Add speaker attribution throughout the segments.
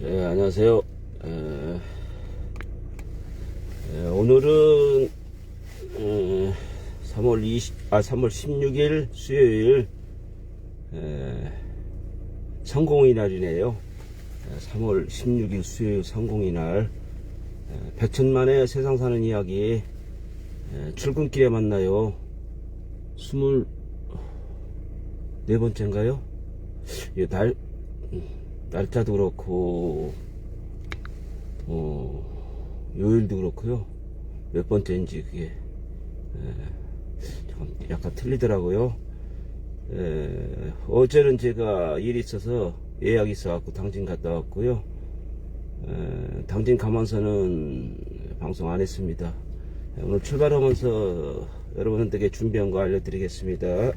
Speaker 1: 안녕하세요. 오늘은 3월 16일 수요일 성공의 날이네요. 3월 16일 수요일 성공의 날. 백천만의 세상 사는 이야기. 출근길에 만나요. 24번째인가요? 날짜도 그렇고 요일도 그렇고요. 몇 번째인지 그게 약간 틀리더라고요. 어제는 제가 일이 있어서 예약이 있어갖고 당진 갔다 왔고요. 당진 가면서는 방송 안 했습니다. 오늘 출발하면서 여러분들에게 준비한 거 알려드리겠습니다.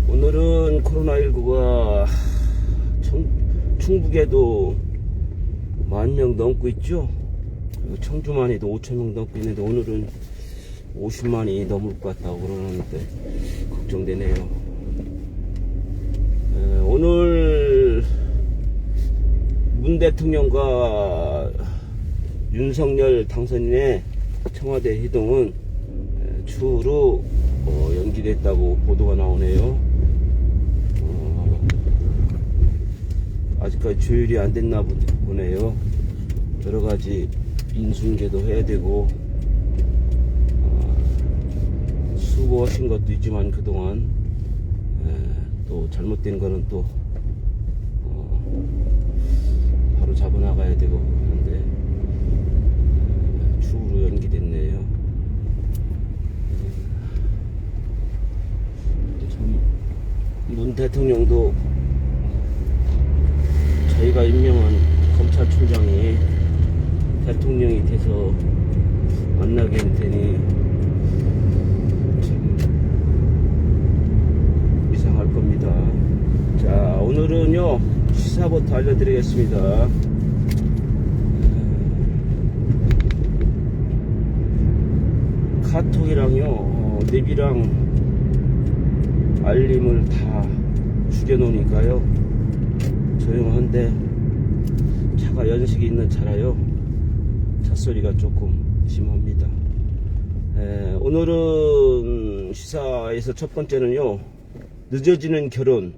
Speaker 1: 오늘은 코로나19가 충북에도 10,000명 넘고 있죠. 그리고 청주만 해도 5,000명 넘고 있는데 오늘은 50만이 넘을 것 같다고 그러는데 걱정되네요. 오늘 문 대통령과 윤석열 당선인의 청와대 회동은 추후로 연기됐다고 보도가 나오네요. 아직까지 조율이 안 됐나 보네요. 여러가지 인수인계도 해야 되고 수고하신 것도 있지만 그동안 또 잘못된 거는 또 바로 잡아나가야 되고 그런데 추후로 연기됐네요. 문 대통령도 저희가 임명한 검찰총장이 대통령이 돼서 만나게 되니 참 이상할 겁니다. 자, 오늘은요 시사부터 알려드리겠습니다. 카톡이랑요 랩이랑 알림을 다 죽여놓으니까요 조용한데 차가 연식이 있는 차라요 찻소리가 조금 심합니다. 오늘은 시사에서 첫 번째는요 늦어지는 결혼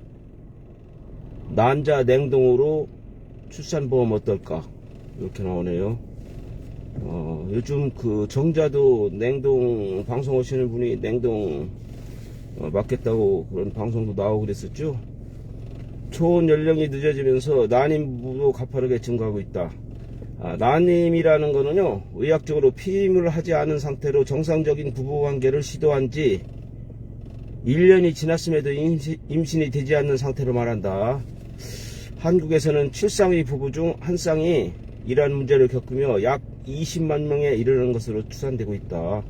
Speaker 1: 난자 냉동으로 출산보험 어떨까 이렇게 나오네요. 요즘 그 정자도 냉동 방송 오시는 분이 냉동 맞겠다고 그런 방송도 나오고 그랬었죠. 초혼 연령이 늦어지면서 난임도 가파르게 증가하고 있다. 난임이라는 거는요 의학적으로 피임을 하지 않은 상태로 정상적인 부부관계를 시도한 지 1년이 지났음에도 임신이 되지 않는 상태를 말한다. 한국에서는 7쌍의 부부 중 한 쌍이 이러한 문제를 겪으며 약 20만 명에 이르는 것으로 추산되고 있다.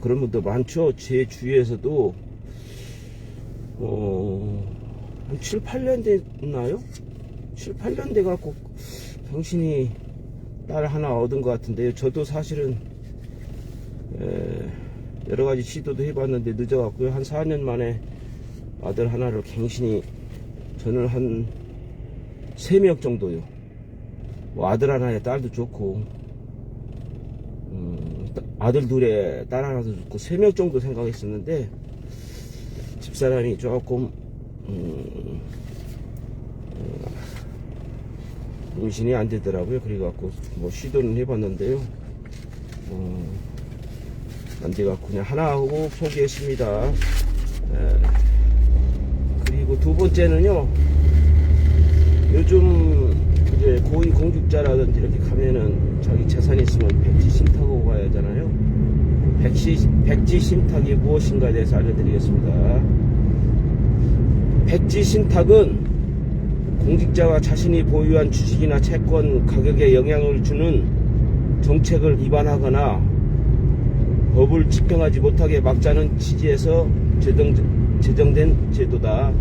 Speaker 1: 그런 분도 많죠. 제 주위에서도 한 7, 8년 됐나요? 7, 8년 돼갖고 당신이 딸 하나 얻은 것 같은데요. 저도 사실은 여러가지 시도도 해봤는데 늦어갖고요. 한 4년 만에 아들 하나를 갱신히 저는 한 3명 정도요. 뭐 아들 하나에 딸도 좋고 아들 둘에 딸 하나도 좋고 3명 정도 생각했었는데 집사람이 조금 임신이 안 되더라고요. 그래갖고 뭐 시도는 해봤는데요. 안 돼갖고 그냥 하나 하고 포기했습니다. 그리고 두 번째는요. 요즘 이제 고위 공직자라든지 이렇게 가면은 자기 재산이 있으면 백지 신탁하고 가야 하잖아요. 백지 신탁이 무엇인가에 대해서 알려드리겠습니다. 백지 신탁은 공직자가 자신이 보유한 주식이나 채권 가격에 영향을 주는 정책을 위반하거나 법을 집행하지 못하게 막자는 취지에서 제정된 제도다.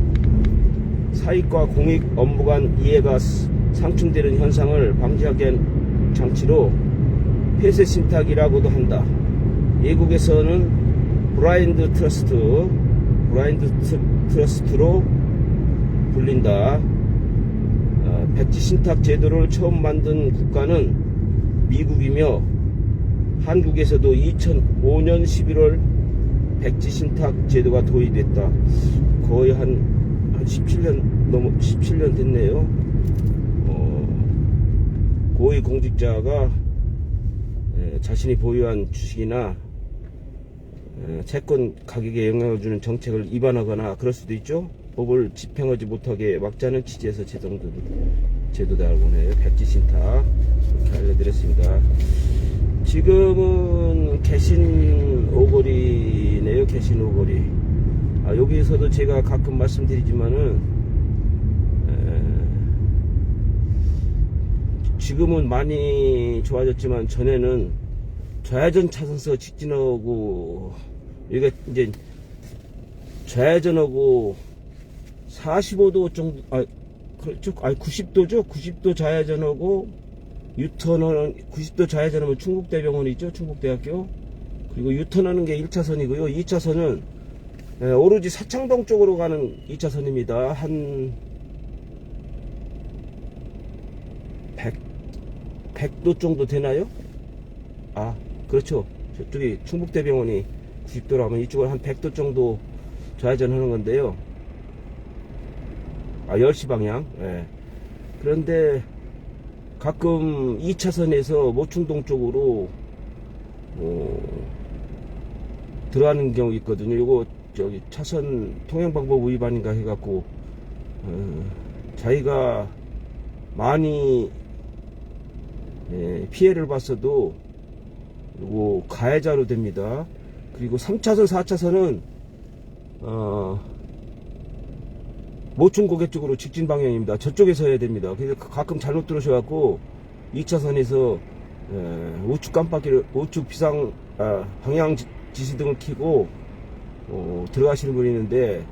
Speaker 1: 사익과 공익 업무 간 이해가 상충되는 현상을 방지하기 위한 장치로 폐쇄 신탁이라고도 한다. 외국에서는 브라인드 트러스트로 불린다. 백지 신탁 제도를 처음 만든 국가는 미국이며, 한국에서도 2005년 11월 백지 신탁 제도가 도입됐다. 거의 한 17년 됐네요. 고위 공직자가 자신이 보유한 주식이나 채권 가격에 영향을 주는 정책을 위반하거나 그럴 수도 있죠. 법을 집행하지 못하게 막자는 취지에서 제정된 제도다라고 하네요. 백지신탁 이렇게 알려드렸습니다. 지금은 개신 오거리네요. 개신 오거리. 여기서도 제가 가끔 말씀드리지만은 지금은 많이 좋아졌지만 전에는 좌회전 차선서 직진하고, 이게 이제 좌회전하고 45도 정도, 그렇죠. 90도죠. 90도 좌회전하고 유턴하는, 90도 좌회전하면 충북대병원이 있죠. 충북대학교. 그리고 유턴하는 게 1차선이고요. 2차선은 오로지 사창동 쪽으로 가는 2차선입니다. 한 100도 정도 되나요? 그렇죠. 저쪽이 충북대병원이 90도로 하면 이쪽은 한 100도 정도 좌회전 하는 건데요. 10시 방향. 예. 그런데 가끔 2차선에서 모충동 쪽으로 들어가는 경우 있거든요. 요거 저기 차선 통행방법 위반인가 해갖고 자기가 많이 피해를 봤어도 요거 가해자로 됩니다. 그리고 3차선 4차선은 모충고개 쪽으로 직진 방향입니다. 저쪽에서 해야 됩니다. 그래서 가끔 잘못 들으셔갖고 2차선에서 우측 깜빡이를, 우측 비상 방향 지시등을 켜고 들어가시는 분이 있는데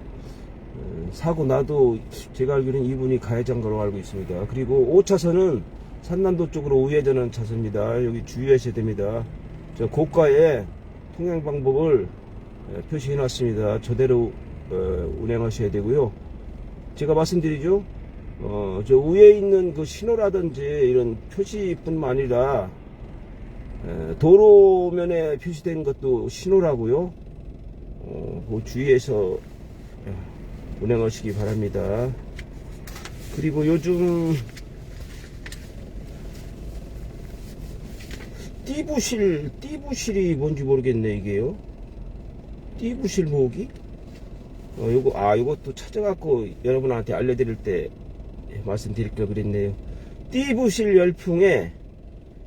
Speaker 1: 사고 나도 제가 알기로는 이분이 가해자인 걸로 알고 있습니다. 그리고 5차선은 산남도 쪽으로 우회전하는 차선입니다. 여기 주의하셔야 됩니다. 저 고가의 통행 방법을 표시해 놨습니다. 저대로 운행하셔야 되고요. 제가 말씀드리죠. 저 위에 있는 그 신호라든지 이런 표시뿐만 아니라 도로면에 표시된 것도 신호라고요. 그 주의해서 운행하시기 바랍니다. 그리고 요즘 띠부실이 뭔지 모르겠네, 이게요. 띠부실 모으기? 요것도 찾아갖고 여러분한테 알려드릴 때 말씀드릴 걸 그랬네요. 띠부실 열풍에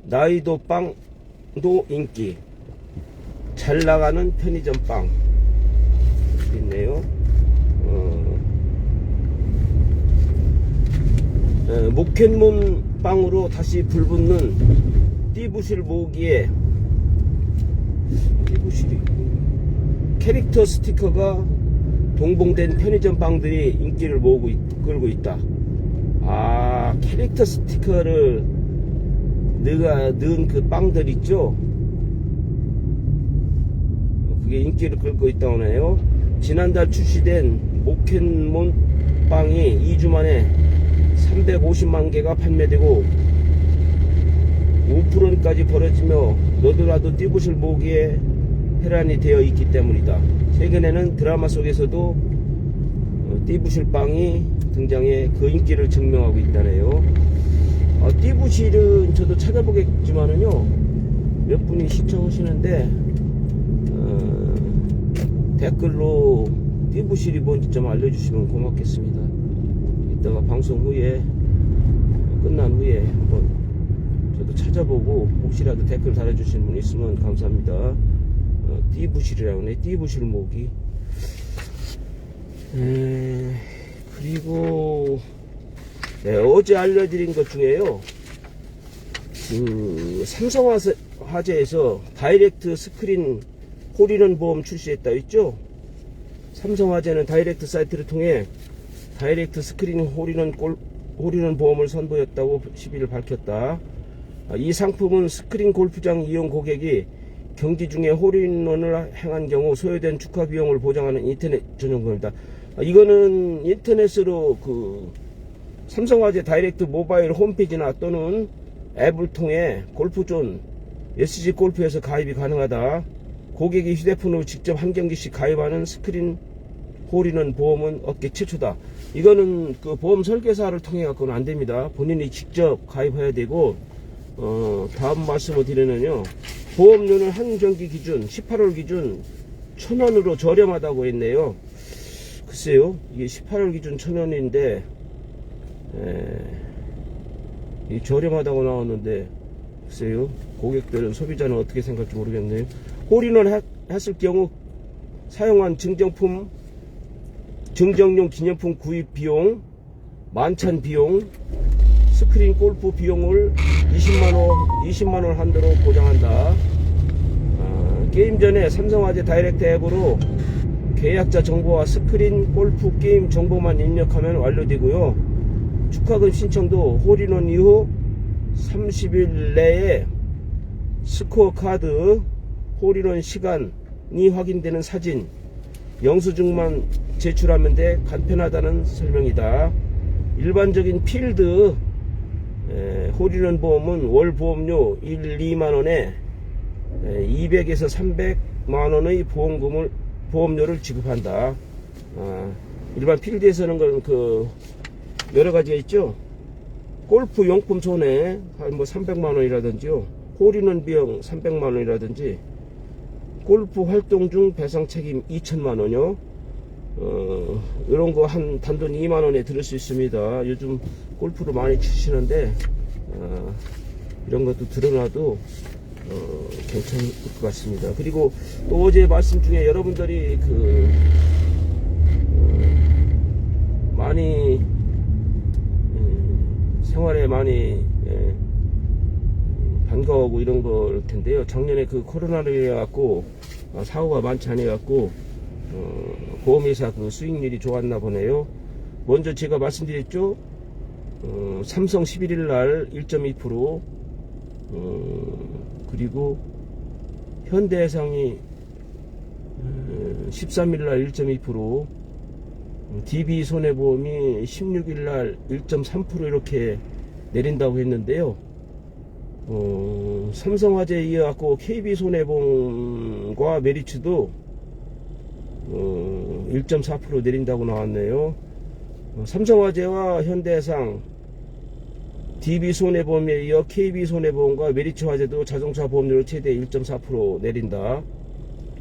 Speaker 1: 나이도 빵도 인기. 잘 나가는 편의점 빵. 있네요. 목켓몬 빵으로 다시 불붙는 띠부실 모으기에 띠부실이 캐릭터 스티커가 동봉된 편의점 빵들이 인기를 끌고 있다. 캐릭터 스티커를 넣은 그 빵들 있죠? 그게 인기를 끌고 있다고 하네요. 지난달 출시된 모켓몬 빵이 2주 만에 350만 개가 판매되고 5%까지 벌어지며 너도나도 띠부실 모으기에 혈안이 되어 있기 때문이다. 최근에는 드라마 속에서도 띠부실 빵이 등장해 그 인기를 증명하고 있다네요. 띠부실은 저도 찾아보겠지만은요, 몇 분이 시청하시는데 댓글로 띠부실이 뭔지 좀 알려주시면 고맙겠습니다. 이따가 방송 후에 끝난 후에 한번 저도 찾아보고 혹시라도 댓글 달아주시는 분 있으면 감사합니다. 띠부실이라고 하네. 띠부실 모으기. 그리고 어제 알려드린 것 중에요, 삼성화재에서 다이렉트 스크린 홀인원 보험 출시했다 했죠. 삼성화재는 다이렉트 사이트를 통해 다이렉트 스크린 홀인원 보험을 선보였다고 10일 밝혔다. 이 상품은 스크린 골프장 이용 고객이 경기 중에 홀인원을 행한 경우 소요된 축하 비용을 보장하는 인터넷 전용권입니다. 이거는 인터넷으로 그 삼성화재 다이렉트 모바일 홈페이지나 또는 앱을 통해 골프존 SG 골프에서 가입이 가능하다. 고객이 휴대폰으로 직접 한 경기씩 가입하는 스크린 홀인원 보험은 업계 최초다. 이거는 그 보험 설계사를 통해 갖고는 안 됩니다. 본인이 직접 가입해야 되고, 다음 말씀을 드리면요. 보험료는 한 경기 기준 18홀 기준 1,000원으로 저렴하다고 했네요. 글쎄요, 이게 18홀 기준 1,000원인데 이 저렴하다고 나왔는데, 글쎄요, 고객들은, 소비자는 어떻게 생각할지 모르겠네요. 홀인원 했을 경우 사용한 증정용 기념품 구입 비용, 만찬 비용, 스크린 골프 비용을 20만원 한도로 보장한다. 게임 전에 삼성화재 다이렉트 앱으로 계약자 정보와 스크린 골프 게임 정보만 입력하면 완료되고요. 축하금 신청도 홀인원 이후 30일 내에 스코어 카드, 홀인원 시간이 확인되는 사진, 영수증만 제출하면 돼 간편하다는 설명이다. 일반적인 필드 홀인원 보험은 월 보험료 1, 2만원에 200에서 300만원의 보험료를 지급한다. 일반 필드에서는 그 여러가지가 있죠. 골프 용품 손해 뭐 300만원이라든지요, 홀인원 비용 300만원이라든지, 골프 활동 중 배상 책임 2천만원이요. 이런 거 한 단돈 2만원에 들을 수 있습니다. 요즘 골프를 많이 치시는데, 이런 것도 드러나도 괜찮을 것 같습니다. 그리고 또 어제 말씀 중에 여러분들이 많이 생활에 많이 반가워하고 이런 걸 텐데요. 작년에 그 코로나로 인해 갖고 사고가 많지 않아 갖고 보험회사 그 수익률이 좋았나 보네요. 먼저 제가 말씀드렸죠. 삼성 11일 날 1.2%, 그리고 현대해상이 13일 날 1.2%, DB 손해보험이 16일 날 1.3% 이렇게 내린다고 했는데요. 삼성화재에 이어 갖고 KB 손해보험과 메리츠도 1.4% 내린다고 나왔네요. 삼성화재와 현대해상, DB 손해보험에 이어 KB 손해보험과 메리츠 화재도 자동차 보험료를 최대 1.4% 내린다.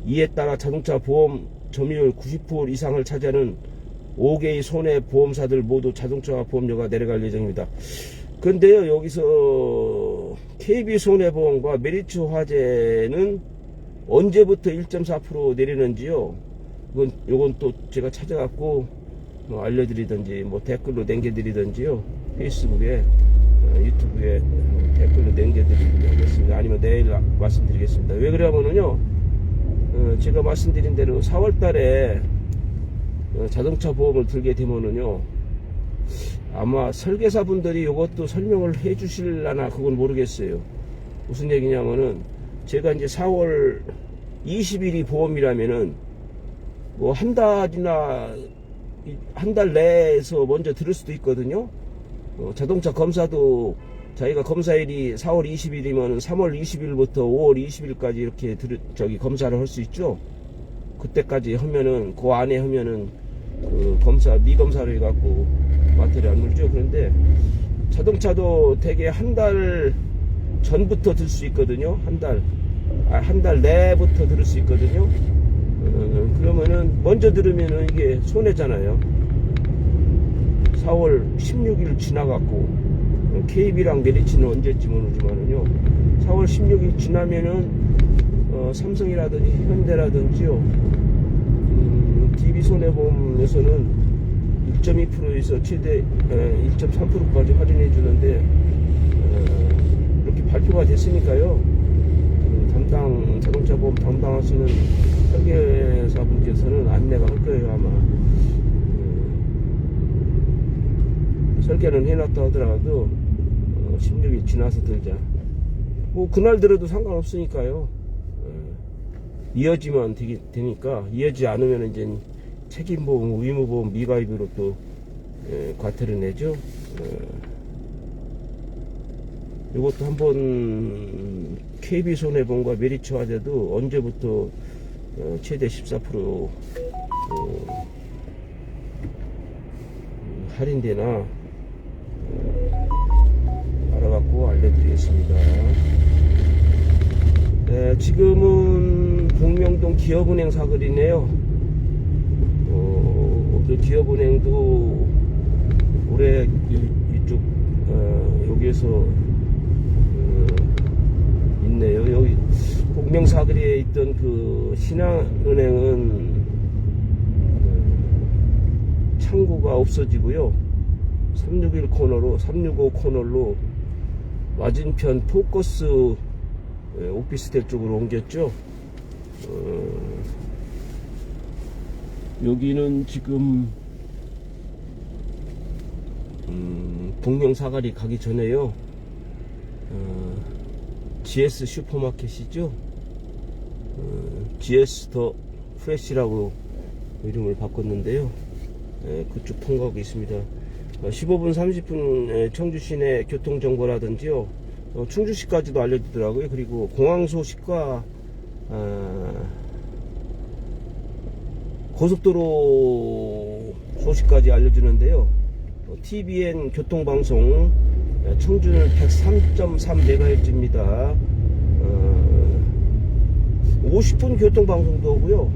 Speaker 1: 이에 따라 자동차 보험 점유율 90% 이상을 차지하는 5개의 손해보험사들 모두 자동차 보험료가 내려갈 예정입니다. 근데요, 여기서 KB 손해보험과 메리츠 화재는 언제부터 1.4% 내리는지요? 요건 또 제가 찾아갖고 알려드리든지 뭐 댓글로 남겨드리든지요. 페이스북에, 유튜브에 댓글로 남겨드리겠습니다. 아니면 내일 말씀드리겠습니다. 왜 그러냐면요, 제가 말씀드린 대로 4월달에 자동차 보험을 들게 되면은요, 아마 설계사분들이 이것도 설명을 해 주실라나 그건 모르겠어요. 무슨 얘기냐면은, 제가 이제 4월 20일이 보험이라면은 뭐 한 달이나 한 달 내에서 먼저 들을 수도 있거든요. 자동차 검사도 자기가 검사일이 4월 20일이면 3월 20일부터 5월 20일까지 이렇게 검사를 할 수 있죠. 그때까지 하면은, 그 안에 하면은 그 검사, 미검사를 해갖고 마트를 안 물죠. 그런데 자동차도 대개 한 달 전부터 들 수 있거든요. 한 달 내부터 들을 수 있거든요. 그러면은 먼저 들으면은 이게 손해잖아요. 4월 16일 지나갔고, KB랑 메리츠는 언제쯤 오지만은요, 4월 16일 지나면은 삼성이라든지 현대라든지요, DB 손해보험에서는 1.2%에서 최대 1.3%까지 할인해 주는데, 이렇게 발표가 됐으니까요, 자동차 보험 담당하시는 설계사분께서는 안내가 할 거예요. 아마 설계는 해놨다 하더라도 16일 지나서 들자, 뭐 그날 들어도 상관없으니까요. 이어지면 되니까, 이어지지 않으면 이제 책임보험, 의무보험 미가입으로 또 과태료 내죠. 이것도 한번 KB손해보험과 메리츠화재도 언제부터 최대 14% 할인되나 알아갖고 알려드리겠습니다. 네, 지금은 복명동 기업은행 사거리네요. 그 기업은행도 올해 이쪽 여기에서 있네요. 여기 복명 사거리에 있던 그 신한은행은 창구가 없어지고요. 361 코너로 365 코너로 맞은편 포커스 오피스텔 쪽으로 옮겼죠. 여기는 지금 복명 사거리 가기 전에요. GS 슈퍼마켓이죠. GS 더 프레시라고 이름을 바꿨는데요. 그쪽 통과하고 있습니다. 15분 30분 청주 시내 교통정보라든지요, 충주시까지도 알려주더라고요. 그리고 공항 소식과 고속도로 소식까지 알려주는데요. TVN 교통방송 청주는 103.3MHz입니다. 50분 교통방송도 오고요.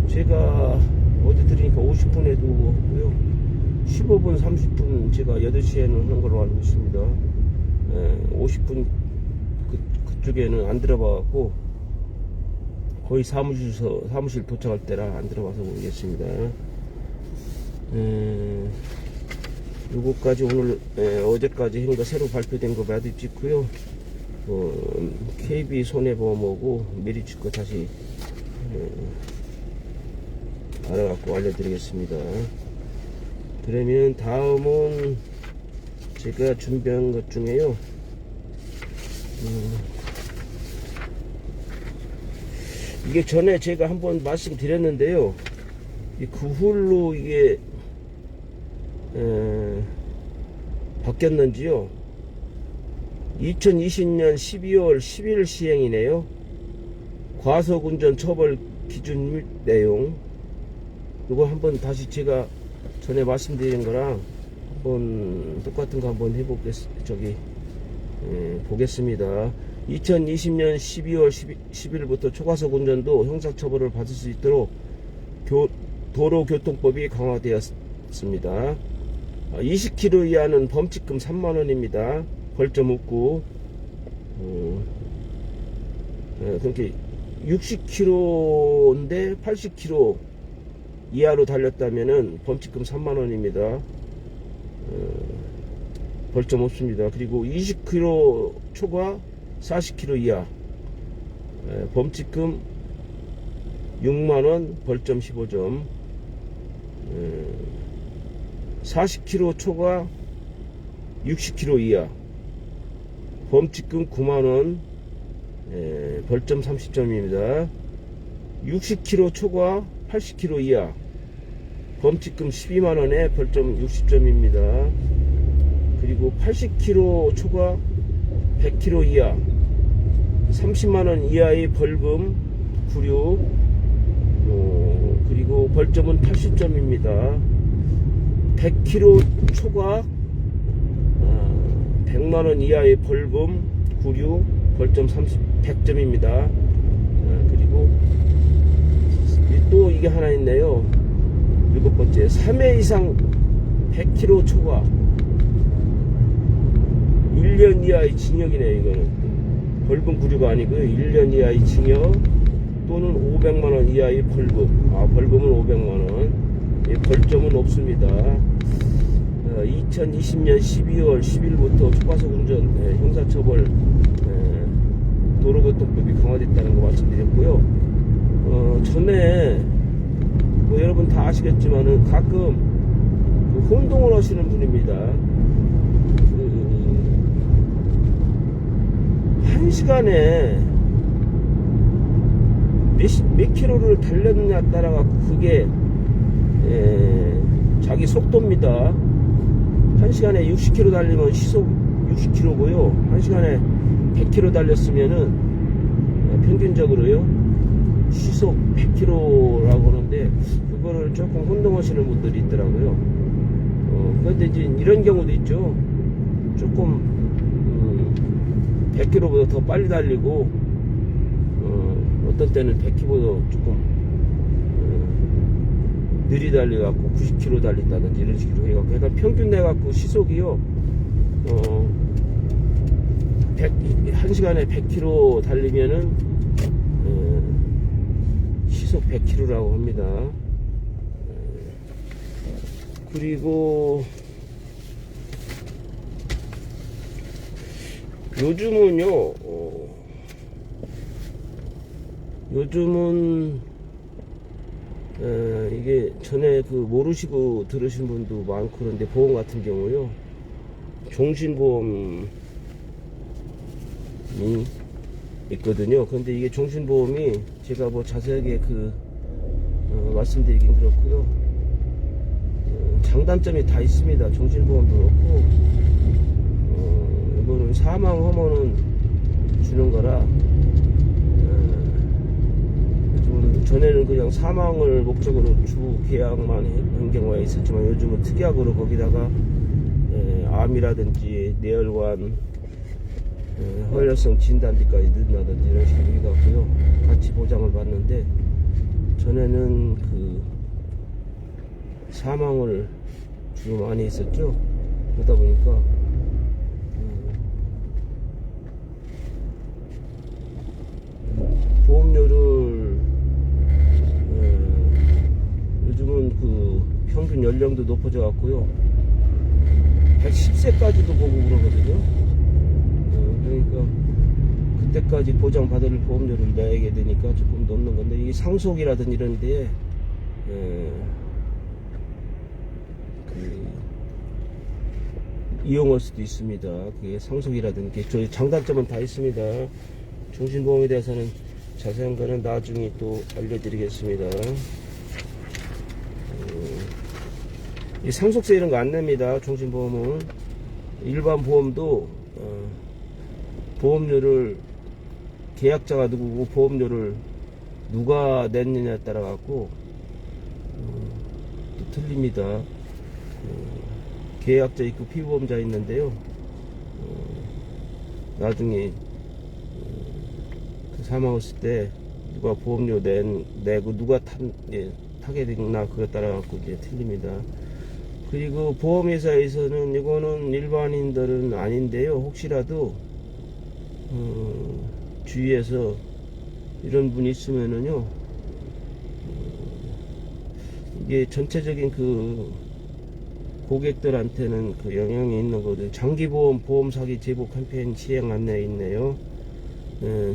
Speaker 1: 제가 어제 들으니까 50분에도 오고요. 15분 30분 제가 8시에는 하는 걸로 알고 있습니다. 50분 그쪽에는 안 들어봐갖고 거의 사무실 도착할 때라 안 들어봐서 모르겠습니다. 요거까지 오늘 어제까지 한 거 새로 발표된 거 마디 찍고요. KB 손해보험하고 메리츠 거 다시 알아갖고 알려드리겠습니다. 그러면 다음은 제가 준비한 것 중에요. 이게 전에 제가 한번 말씀드렸는데요. 그 후로 이게 바뀌었는지요. 2020년 12월 10일 시행이네요. 과속운전 처벌 기준 및 내용. 이거 한번 다시 제가 전에 말씀드린 거랑 한번 똑같은 거 한번 보겠습니다. 2020년 12월 10일부터 초과속 운전도 형사처벌을 받을 수 있도록 도로교통법이 강화되었습니다. 20km 이하는 범칙금 3만원입니다. 벌점 없고, 그렇게 60km인데 80km 이하로 달렸다면은 범칙금 3만원입니다. 벌점 없습니다. 그리고 20km 초과 40km 이하 범칙금 6만원, 벌점 15점. 40km 초과 60km 이하 범칙금 9만원, 벌점 30점입니다. 60km 초과 80km 이하 범칙금 12만원에 벌점 60점입니다. 그리고 80km 초과 100km 이하 30만원 이하의 벌금 96, 그리고 벌점은 80점입니다. 100km 초과 100만원 이하의 벌금 96, 벌점 100점입니다. 그리고 또 이게 하나 있네요. 7번째, 3회 이상 100km 초과 1년 이하의 징역이네요. 이거는 벌금 96가 아니고요. 1년 이하의 징역 또는 500만원 이하의 벌금. 벌금은 500만원. 벌점은 없습니다. 2020년 12월 10일부터 초과속 운전 형사처벌 도로교통법이 강화됐다는 거 말씀드렸고요. 전에 뭐 여러분 다 아시겠지만은 가끔 혼동을 하시는 분입니다. 1시간에 몇 킬로를 달렸느냐 따라 그게 자기 속도입니다. 1시간에 60km 달리면 시속 60km고요. 1시간에 100km 달렸으면은 평균적으로요 시속 100km라고 하는데, 그거를 조금 혼동하시는 분들이 있더라고요. 그런데 이제 이런 경우도 있죠. 조금 100km보다 더 빨리 달리고 어떤 때는 100km보다 조금 느리 달려갖고 90km 달린다든지 이런 식으로 해갖고, 그러니까 평균 내갖고 시속이요 1시간에 100km 달리면은 시속 100km라고 합니다. 그리고 요즘은요 요즘은 이게 전에 그 모르시고 들으신 분도 많고, 그런데 보험 같은 경우요 종신보험이 있거든요. 근데 이게 종신보험이 제가 뭐 자세하게 말씀드리긴 그렇고요, 장단점이 다 있습니다. 종신보험도 그렇고 이거는 사망하면은 주는 거라, 전에는 그냥 사망을 목적으로 주 계약만 한 경우가 있었지만, 요즘은 특약으로 거기다가 암이라든지 뇌혈관 허혈성 진단비까지 넣는다든지 이런 식으로 해갖고요 같이 보장을 받는데, 전에는 사망을 주로 많이 했었죠. 그러다 보니까 보험료를 요즘은 평균 연령도 높아져 갖고요 110세까지도 보고 그러거든요. 그러니까 그때까지 보장받을 보험료를 내게 되니까 조금 넘는 건데, 이게 상속이라든지 이런 데에 이용할 수도 있습니다. 그게 상속이라든지 저희 장단점은 다 있습니다. 종신보험에 대해서는 자세한 거는 나중에 또 알려드리겠습니다. 이 상속세 이런 거 안 냅니다. 종신보험은 일반 보험도 보험료를 계약자가 누구고 보험료를 누가 냈느냐에 따라 갖고 또 틀립니다. 계약자 있고 피보험자 있는데요. 나중에 사망했을 때 누가 보험료 내고 누가 타게 됐나 그에 따라 갖고 이제 틀립니다. 그리고 보험회사에서는 이거는 일반인들은 아닌데요, 혹시라도 주위에서 이런 분이 있으면은요 이게 전체적인 고객들한테는 영향이 있는 거죠. 장기보험 보험사기 제보 캠페인 시행 안내에 있네요.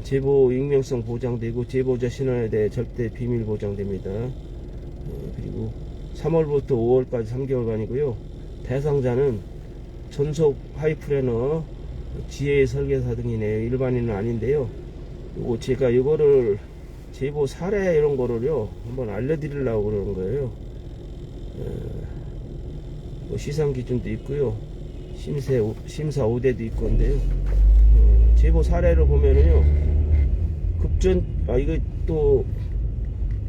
Speaker 1: 제보 익명성 보장되고 제보자 신원에 대해 절대 비밀 보장됩니다. 그리고 3월부터 5월까지 3개월간이고요. 대상자는 전속 하이플래너, 지혜 설계사 등이네요. 일반인은 아닌데요. 요거 제가 이거를 제보 사례 이런 거를요 한번 알려드리려고 그러는 거예요. 시상 기준도 있고요. 심사 5대도 있고 한데요. 제보 사례를 보면은요, 이거 또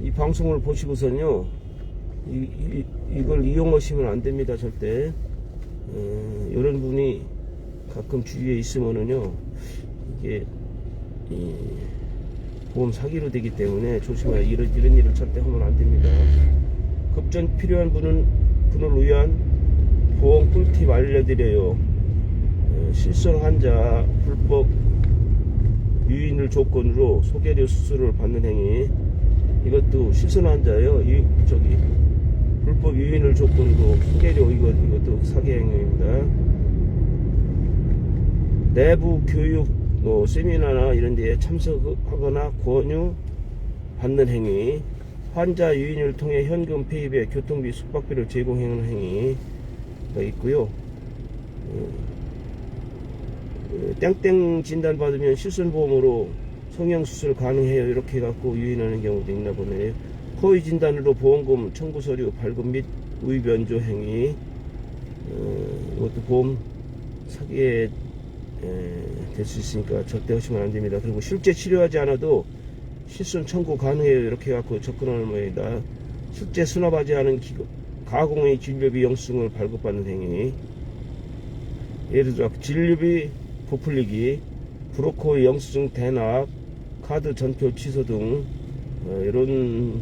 Speaker 1: 이 방송을 보시고서는요, 이걸 이용하시면 안 됩니다, 절대. 이런 분이 가끔 주위에 있으면은요, 이게 보험 사기로 되기 때문에 조심해야, 이런 일을 절대 하면 안 됩니다. 급전 필요한 분을 위한 보험 꿀팁 알려드려요. 실손 환자 불법 유인을 조건으로 소개료 수수료를 받는 행위, 이것도 실손 환자예요. 불법 유인을 조건으로 소개료, 이것도 사기 행위입니다. 내부 교육 세미나나 이런 데에 참석하거나 권유 받는 행위, 환자 유인을 통해 현금 페이에 교통비 숙박비를 제공하는 행위가 있고요. 땡땡 진단 받으면 실손보험으로 성형수술 가능해요. 이렇게 해갖고 유인하는 경우도 있나 보네요. 허위 진단으로 보험금 청구 서류 발급 및 의변조 행위, 이것도 보험 사기에 될 수 있으니까 절대 하시면 안 됩니다. 그리고 실제 치료하지 않아도 실손 청구 가능해요. 이렇게 해갖고 접근하는 모양이다. 실제 수납하지 않은 가공의 진료비 영수증을 발급받는 행위, 예를 들어 진료비 부풀리기, 브로커의 영수증 대납, 카드 전표 취소 등 이런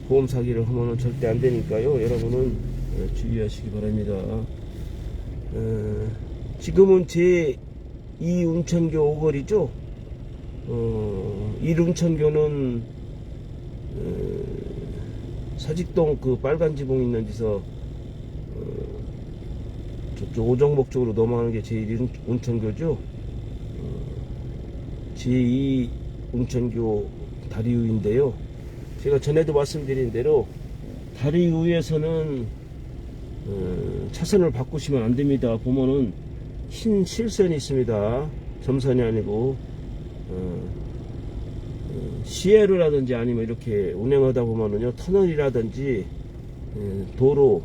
Speaker 1: 보험 사기를 하면 절대 안 되니까요. 여러분은 주의하시기 바랍니다. 지금은 제2 운천교 오거리죠. 1운천교는 사직동 그 빨간 지붕 있는 데서 저쪽 오정목 쪽으로 넘어가는 게 제1 운천교죠. 제2 운천교 다리 위인데요. 제가 전에도 말씀드린 대로 다리 위에서는 차선을 바꾸시면 안 됩니다. 보면은 흰 실선이 있습니다. 점선이 아니고 시에르라든지 아니면 이렇게 운행하다 보면은요, 터널이라든지 도로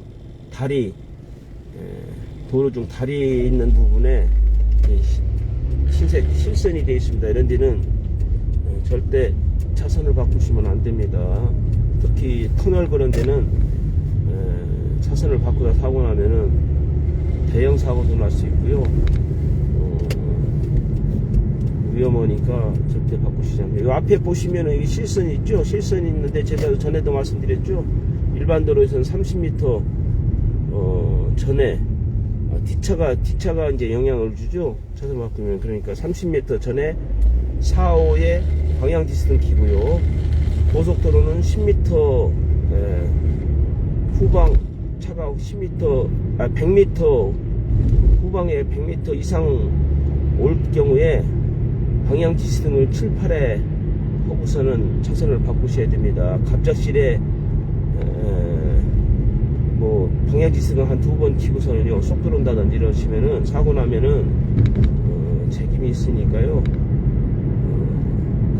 Speaker 1: 다리, 도로 중 다리 있는 부분에 흰색 실선이 되어 있습니다. 이런 데는 절대 차선을 바꾸시면 안 됩니다. 특히 터널 그런 데는 차선을 바꾸다 사고 나면은 대형 사고도 날 수 있고요. 위험하니까 절대 바꾸시지 않아요. 이 앞에 보시면은 여기 실선이 있죠? 실선이 있는데 제가 전에도 말씀드렸죠? 일반 도로에서는 30m 전에 뒷차가 이제 영향을 주죠? 차선 바꾸면. 그러니까 30m 전에 4호에 방향지시등 켜고요. 고속도로는 10m 후방 차가 100m 후방에 100m 이상 올 경우에 방향지시등을 7, 8에 하고서는 차선을 바꾸셔야 됩니다. 갑작스레 뭐 방향지시등을 한 2번 켜고서는요, 쏙 들어온다든지 이러시면은 사고 나면은 책임이 있으니까요.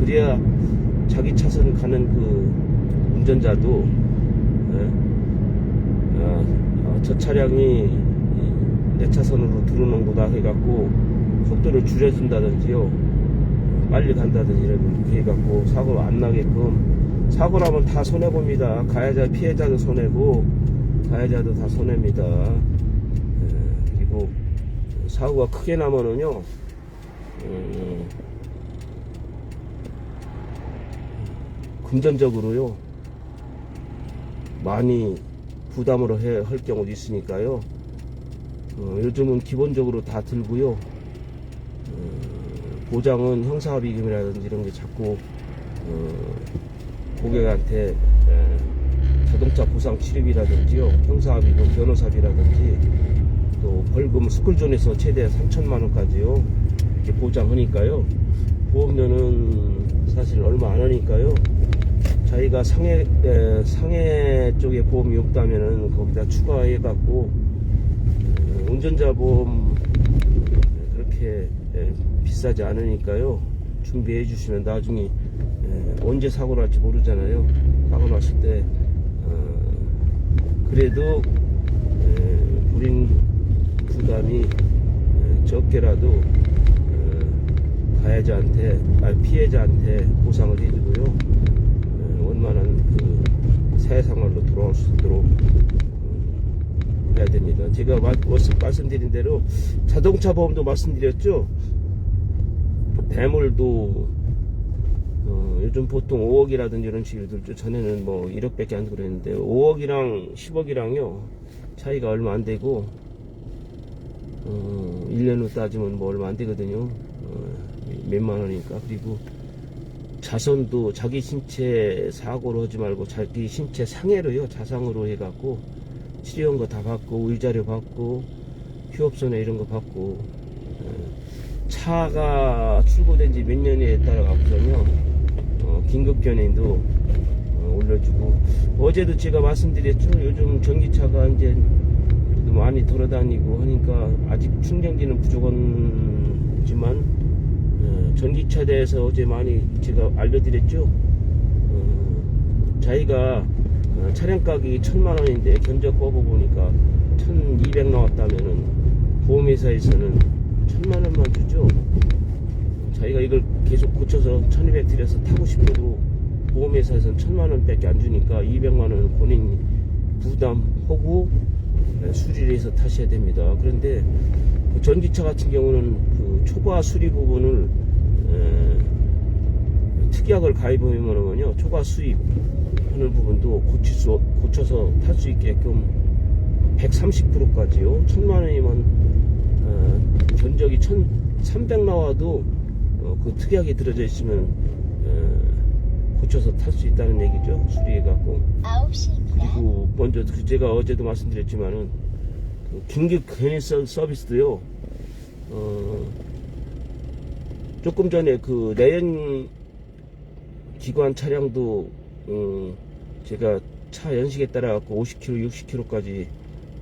Speaker 1: 그래야 자기 차선 가는 그 운전자도 저 차량이 내 차선으로 들어오는구나 해갖고 속도를 줄여준다든지요, 빨리 간다든지 이렇게 해갖고 사고 안 나게끔. 사고 나면 다 손해봅니다. 가해자 피해자도 손해고 가해자도 다 손해입니다. 그리고 사고가 크게 나면은요, 금전적으로요 많이 부담으로 할 경우도 있으니까요. 요즘은 기본적으로 다 들고요. 보장은 형사합의금이라든지 이런 게 자꾸 고객한테 자동차 보상 치료비라든지요, 형사합의금, 변호사비라든지 또 벌금 스쿨존에서 최대 3천만 원까지요 이렇게 보장하니까요. 보험료는 사실 얼마 안 하니까요. 자기가 상해 쪽에 보험이 없다면은 거기다 추가해 갖고 운전자 보험 그렇게 비싸지 않으니까요, 준비해 주시면 나중에 언제 사고 날지 모르잖아요. 사고 났을 때 그래도 불인 부담이 적게라도 가해자한테, 피해자한테 보상을 해주고요, 원만한 그 사회생활로 돌아올 수 있도록 해야 됩니다. 제가 말씀드린 대로 자동차 보험도 말씀드렸죠. 대물도 요즘 보통 5억이라든지 이런 식으로 들죠. 전에는 뭐 1억밖에 안 그랬는데 5억이랑 10억이랑요 차이가 얼마 안 되고 1년 후 따지면 뭐 얼마 안 되거든요. 몇만 원이니까. 그리고 자손도 자기 신체 사고로 하지 말고 자기 신체 상해로요, 자상으로 해갖고 치료한 거 다 받고, 의자료 받고, 휴업손해 이런 거 받고, 차가 출고된 지 몇 년에 따라 갖고서는요, 긴급견인도 올려주고. 어제도 제가 말씀드렸죠. 요즘 전기차가 이제 많이 돌아다니고 하니까 아직 충전기는 부족하지만 전기차 대해서 어제 많이 제가 알려드렸죠. 자기가 차량 가격이 1000만원인데 견적 뽑아보니까 1200 나왔다면은 보험회사에서는 1000만원만 주죠. 자기가 이걸 계속 고쳐서 1200 들여서 타고 싶어도 보험회사에서는 1000만원 밖에 안 주니까 200만원을 본인이 부담하고 수리를 해서 타셔야 됩니다. 그런데 그 전기차 같은 경우는 그 초과 수리 부분을 특약을 가입하면요, 초과 수입 하는 부분도 고쳐서 탈 수 있게끔 130%까지요. 1000만원이면 견적이 1300 나와도 그 특약이 들어져 있으면 고쳐서 탈 수 있다는 얘기죠. 수리해갖고. 그리고 먼저 제가 어제도 말씀드렸지만은 그 긴급 견인 서비스도요. 조금 전에 그 내연 기관 차량도 제가 차 연식에 따라 갖고 50km, 60km까지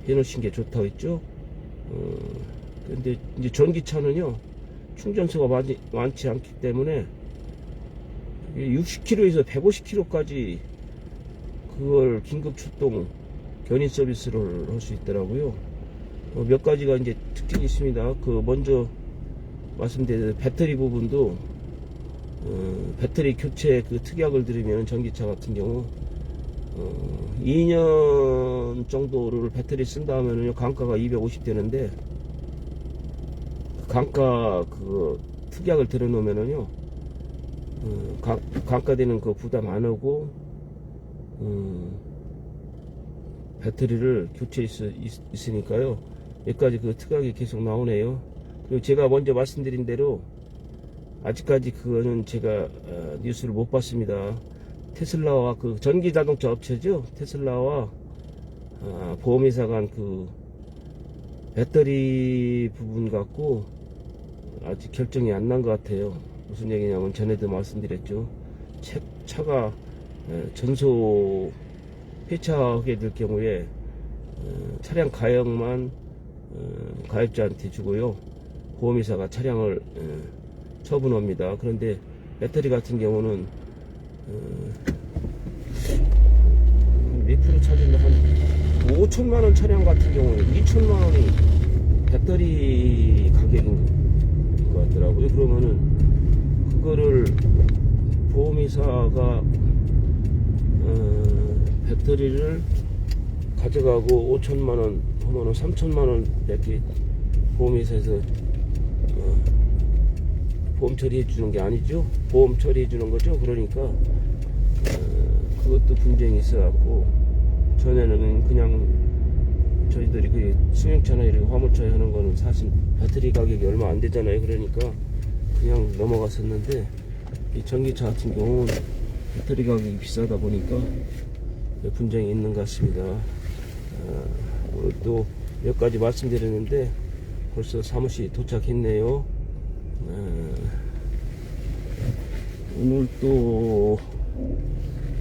Speaker 1: 해놓으신 게 좋다고 했죠. 근데 이제 전기차는요, 충전소가 많지 않기 때문에 60km에서 150km까지 그걸 긴급 출동 견인 서비스를 할 수 있더라고요. 몇 가지가 이제 특징이 있습니다. 그 먼저 말씀드린 배터리 부분도 배터리 교체 그 특약을 들으면 전기차 같은 경우 2년 정도를 배터리 쓴다 하면은요, 강가가 250 되는데, 강가 그 특약을 들어놓으면은요, 강가되는 그 부담 안 하고 배터리를 교체할 수 있으니까요. 여기까지 그 특약이 계속 나오네요. 그리고 제가 먼저 말씀드린 대로 아직까지 그거는 제가 뉴스를 못 봤습니다. 테슬라와 그 전기 자동차 업체죠, 테슬라와 보험회사 간 그 배터리 부분 갖고 아직 결정이 안 난 것 같아요. 무슨 얘기냐면 전에도 말씀드렸죠. 차가 전소 폐차하게 될 경우에 차량 가격만 가입자한테 주고요, 보험회사가 차량을 처분합니다. 그런데 배터리 같은 경우는 몇 프로 차지인데 한 5천만원 차량 같은 경우는 2천만원이 배터리 가격인 것 같더라고요. 그러면은 그거를 보험회사가 배터리를 가져가고 5천만원 하면은 3천만원 밖에 보험회사에서 보험 처리해 주는 게 아니죠. 보험 처리해 주는 거죠. 그러니까 그것도 분쟁이 있어 갖고, 전에는 그냥 저희들이 그 승용차나 이렇게 화물차에 하는 거는 사실 배터리 가격이 얼마 안 되잖아요. 그러니까 그냥 넘어갔었는데, 이 전기차 같은 경우는 배터리 가격이 비싸다 보니까 분쟁이 있는 것 같습니다. 오늘 또 몇 가지 말씀드렸는데 벌써 사무실에 도착했네요. 오늘 또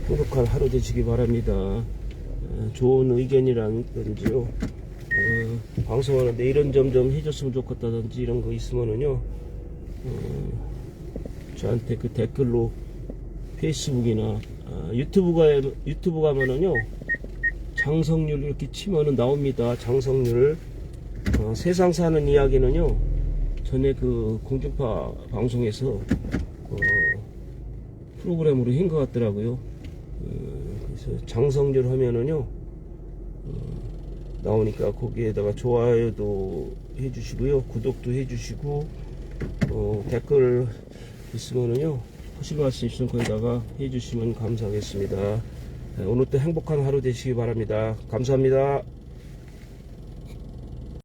Speaker 1: 행복한 하루 되시기 바랍니다. 좋은 의견이라든지요, 방송하는데 이런 점 좀 해줬으면 좋겠다든지 이런 거 있으면은요, 저한테 그 댓글로 페이스북이나 유튜브 가면은요, 장성률 이렇게 치면은 나옵니다. 장성률. 세상 사는 이야기는요, 전에 그 공중파 방송에서 프로그램으로 한 것 같더라고요. 그래서 장성률 하면은요, 나오니까 거기에다가 좋아요도 해주시고요, 구독도 해주시고, 댓글 있으면은요, 하실 말씀 있으면 거기다가 해주시면 감사하겠습니다. 오늘 또 행복한 하루 되시기 바랍니다. 감사합니다.